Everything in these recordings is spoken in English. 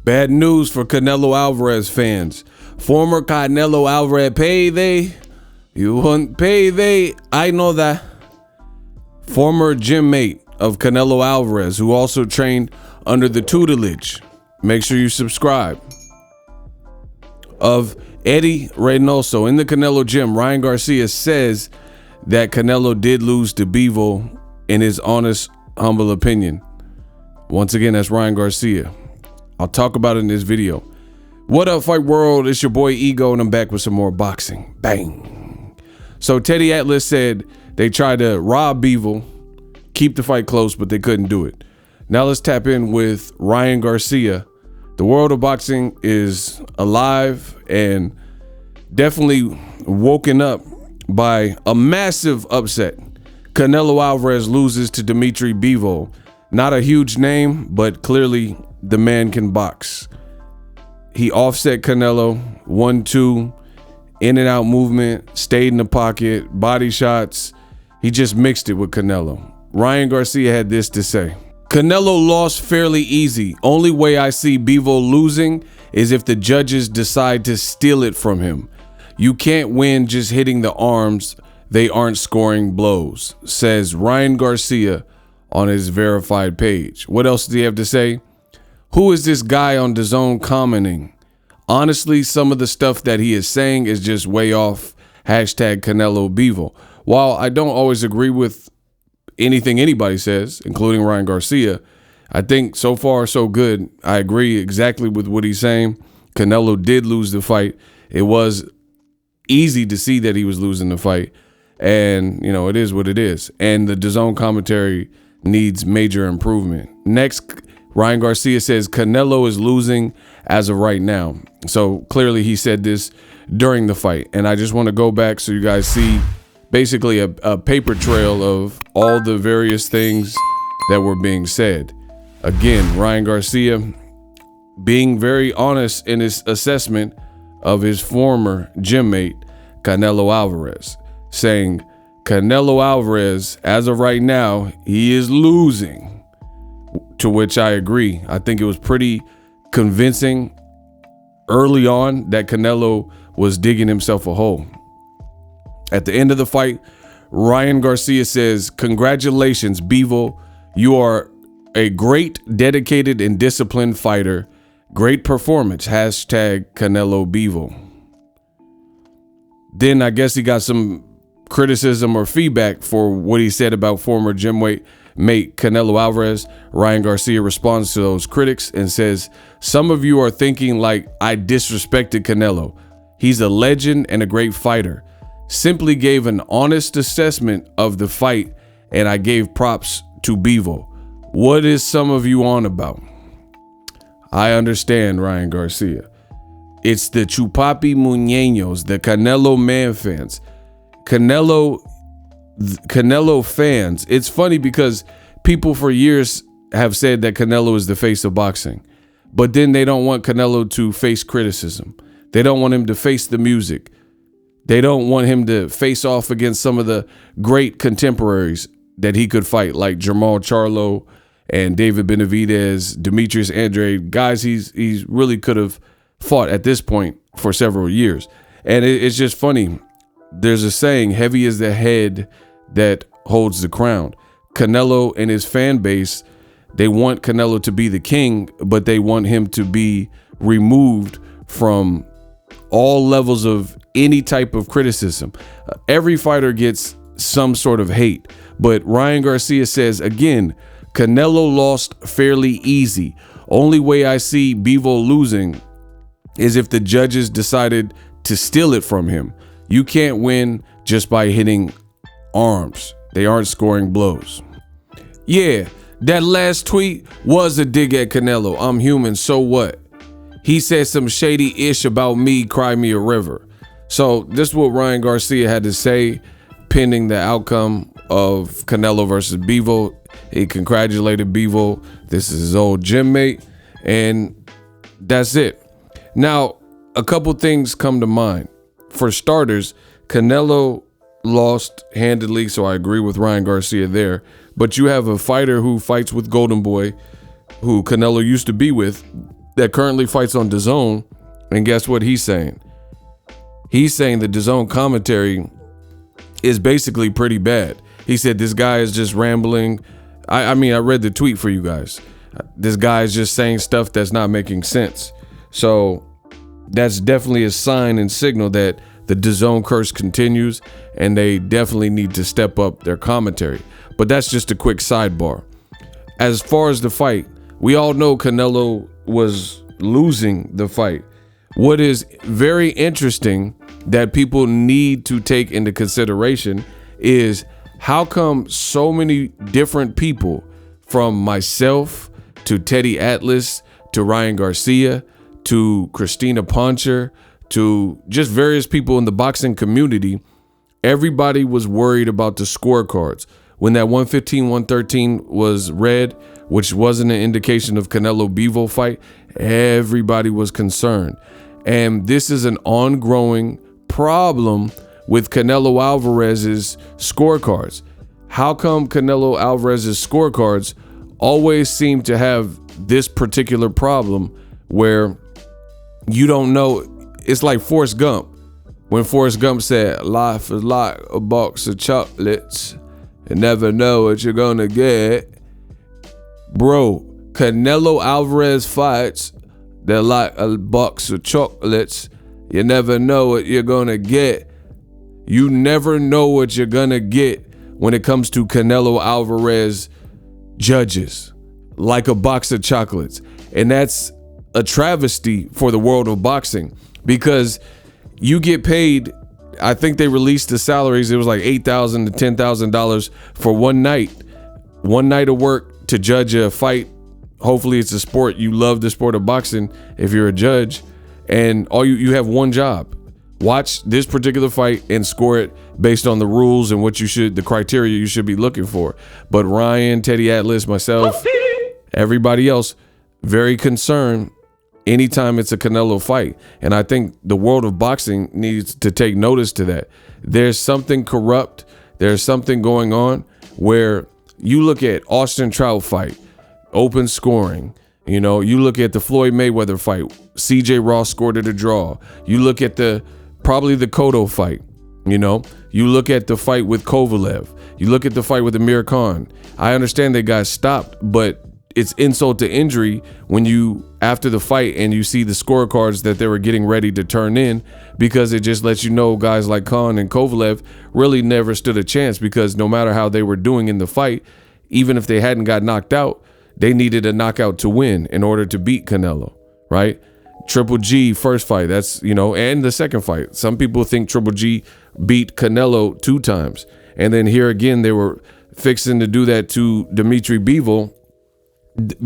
Bad news for Canelo Alvarez fans. Former Canelo Alvarez payday. You want payday? I know that. Former gym mate of Canelo Alvarez, who also trained under the tutelage. Make sure you subscribe. Of Eddie Reynoso in the Canelo gym, Ryan Garcia says that Canelo did lose to Bivol in his honest, humble opinion. Once again, that's Ryan Garcia. I'll talk about it in this video. What up, fight world? It's your boy Ego, and I'm back with some more boxing. Bang. So Teddy Atlas said they tried to rob Bivol, keep the fight close, but they couldn't do it. Now let's tap in with Ryan Garcia. The world of boxing is alive and definitely woken up by a massive upset. Canelo Alvarez loses to Dmitry Bivol. Not a huge name, but clearly the man can box. He offset Canelo, 1-2, in and out movement, stayed in the pocket, body shots. He just mixed it with Canelo. Ryan Garcia had this to say. Canelo lost fairly easy. Only way I see Bivol losing is if the judges decide to steal it from him. You can't win just hitting the arms. They aren't scoring blows, says Ryan Garcia on his verified page. What else does he have to say? Who is this guy on DAZN commenting? Honestly, some of the stuff that he is saying is just way off. Hashtag Canelo Bivol. While I don't always agree with anything anybody says, including Ryan Garcia, I think so far so good. I agree exactly with what he's saying. Canelo did lose the fight. It was easy to see that he was losing the fight. And, you know, it is what it is. And the DAZN commentary needs major improvement. Next, Ryan Garcia says Canelo is losing as of right now. So clearly he said this during the fight. And I just want to go back so you guys see basically a paper trail of all the various things that were being said. Again, Ryan Garcia being very honest in his assessment of his former gym mate, Canelo Alvarez, saying Canelo Alvarez, as of right now, he is losing. To which I agree. I think it was pretty convincing early on that Canelo was digging himself a hole. At the end of the fight, Ryan Garcia says, congratulations, Bivol. You are a great, dedicated, and disciplined fighter. Great performance. Hashtag Canelo Bivol. Then I guess he got some criticism or feedback for what he said about former gym mate Canelo Alvarez. Ryan Garcia responds to those critics and says, some of you are thinking like I disrespected Canelo. He's a legend and a great fighter. Simply gave an honest assessment of the fight, and I gave props to Bivol. What is some of you on about? I understand, Ryan Garcia. It's the Chupapi Muñeños, the Canelo man fans. Canelo fans. It's funny because people for years have said that Canelo is the face of boxing, but then they don't want Canelo to face criticism. They don't want him to face the music. They don't want him to face off against some of the great contemporaries that he could fight, like Jermell Charlo and David Benavidez, Demetrius Andrade, guys he's really could have fought at this point for several years. And it's just funny. There's a saying, heavy is the head that holds the crown. Canelo and his fan base, they want Canelo to be the king, but they want him to be removed from all levels of any type of criticism. Every fighter gets some sort of hate, but Ryan Garcia says, again, Canelo lost fairly easy. Only way I see Bivol losing is if the judges decided to steal it from him. You can't win just by hitting arms. They aren't scoring blows. Yeah, that last tweet was a dig at Canelo. I'm human, so what? He said some shady ish about me, cry me a river. So this is what Ryan Garcia had to say pending the outcome of Canelo versus Bivol. He congratulated Bivol. This is his old gym mate, and that's it. Now, a couple things come to mind. For starters, Canelo lost handedly, so I agree with Ryan Garcia there. But you have a fighter who fights with Golden Boy, who Canelo used to be with, that currently fights on DAZN, and guess what he's saying? He's saying the DAZN commentary is basically pretty bad. He said this guy is just rambling. I mean, I read the tweet for you guys. This guy is just saying stuff that's not making sense. So that's definitely a sign and signal that the DAZN curse continues, and they definitely need to step up their commentary. But that's just a quick sidebar. As far as the fight, we all know Canelo was losing the fight. What is very interesting that people need to take into consideration is how come so many different people, from myself to Teddy Atlas to Ryan Garcia to Christina Poncher to just various people in the boxing community, everybody was worried about the scorecards. When that 115-113 was read, which wasn't an indication of Canelo Bivol fight, everybody was concerned. And this is an ongoing problem with Canelo Alvarez's scorecards. How come Canelo Alvarez's scorecards always seem to have this particular problem where you don't know? It's like Forrest Gump. When Forrest Gump said, life is like a box of chocolates. You never know what you're gonna get. Bro, Canelo Alvarez fights, they're like a box of chocolates. You never know what you're gonna get. You never know what you're gonna get when it comes to Canelo Alvarez judges, like a box of chocolates. And that's a travesty for the world of boxing, because you get paid. I think they released the salaries. It was like $8,000 to $10,000 for one night of work to judge a fight. Hopefully it's a sport. You love the sport of boxing if you're a judge, and all you have one job: watch this particular fight and score it based on the rules and the criteria you should be looking for. But Ryan, Teddy Atlas, myself, everybody else, very concerned anytime it's a Canelo fight. And I think the world of boxing needs to take notice to that. There's something corrupt. There's something going on where you look at Austin Trout fight, open scoring. You know, you look at the Floyd Mayweather fight, CJ Ross scored it a draw. You look at probably the Cotto fight. You know, you look at the fight with Kovalev. You look at the fight with Amir Khan. I understand they got stopped, but it's insult to injury when you, after the fight, and you see the scorecards that they were getting ready to turn in, because it just lets you know guys like Khan and Kovalev really never stood a chance, because no matter how they were doing in the fight, even if they hadn't got knocked out, they needed a knockout to win in order to beat Canelo, right? Triple G first fight, that's, you know, and the second fight. Some people think Triple G beat Canelo 2 times. And then here again, they were fixing to do that to Dmitry Bivol.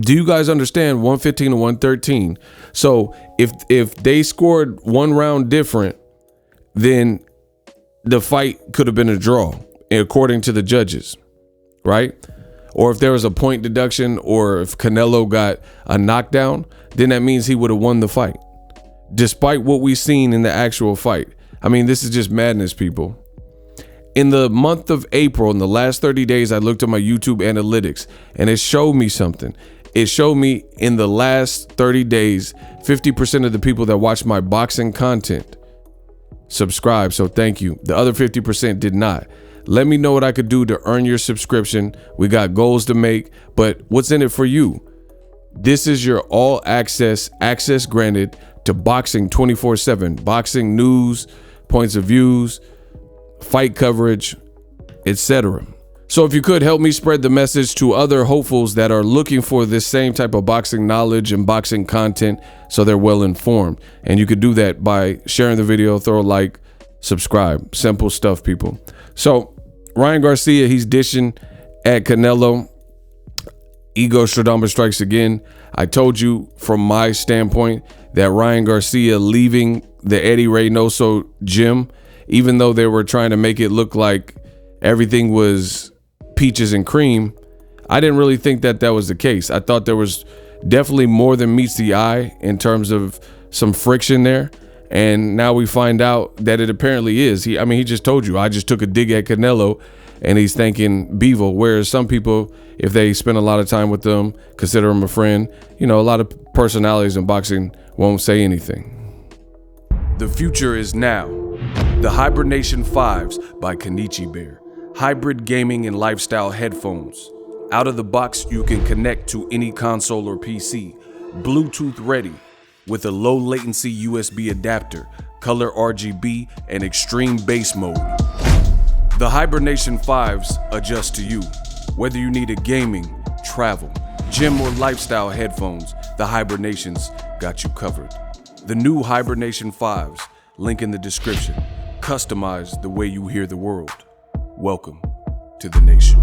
Do you guys understand 115 to 113? So if they scored one round different, then the fight could have been a draw, according to the judges, right? Or if there was a point deduction, or if Canelo got a knockdown, then that means he would have won the fight, despite what we've seen in the actual fight. I mean, this is just madness, people. In the month of April, in the last 30 days, I looked at my YouTube analytics, and it showed me something. It showed me in the last 30 days, 50% of the people that watch my boxing content subscribe. So thank you. The other 50% did not. Let me know what I could do to earn your subscription. We got goals to make, but what's in it for you? This is your all access granted to boxing 24/7, boxing news, points of views, fight coverage, etc. So if you could help me spread the message to other hopefuls that are looking for this same type of boxing knowledge and boxing content, so they're well informed. And you could do that by sharing the video, throw a like, subscribe. Simple stuff, people. So Ryan Garcia, he's dishing at Canelo. Ego Stradamus strikes again. I told you from my standpoint that Ryan Garcia leaving the Eddie Reynoso gym, even though they were trying to make it look like everything was peaches and cream, I didn't really think that was the case. I thought there was definitely more than meets the eye in terms of some friction there. And now we find out that it apparently is. He just told you, I just took a dig at Canelo and he's thanking Bivol, whereas some people, if they spend a lot of time with them, consider him a friend, you know, a lot of personalities in boxing won't say anything. The future is now. The Hibernation 5s by Kenichi Bear. Hybrid gaming and lifestyle headphones. Out of the box, you can connect to any console or PC. Bluetooth ready with a low latency USB adapter, color RGB, and extreme bass mode. The Hibernation 5s adjust to you. Whether you need a gaming, travel, gym, or lifestyle headphones, the Hibernations got you covered. The new Hibernation 5s, link in the description. Customize the way you hear the world. Welcome to the nation.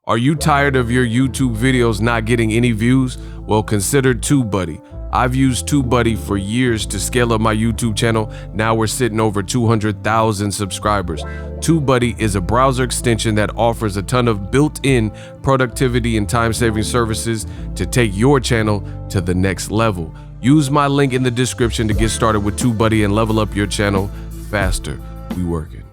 Are you tired of your YouTube videos not getting any views? Well, consider TubeBuddy. I've used TubeBuddy for years to scale up my YouTube channel. Now we're sitting over 200,000 subscribers. TubeBuddy is a browser extension that offers a ton of built-in productivity and time-saving services to take your channel to the next level. Use my link in the description to get started with TubeBuddy and level up your channel faster. We working.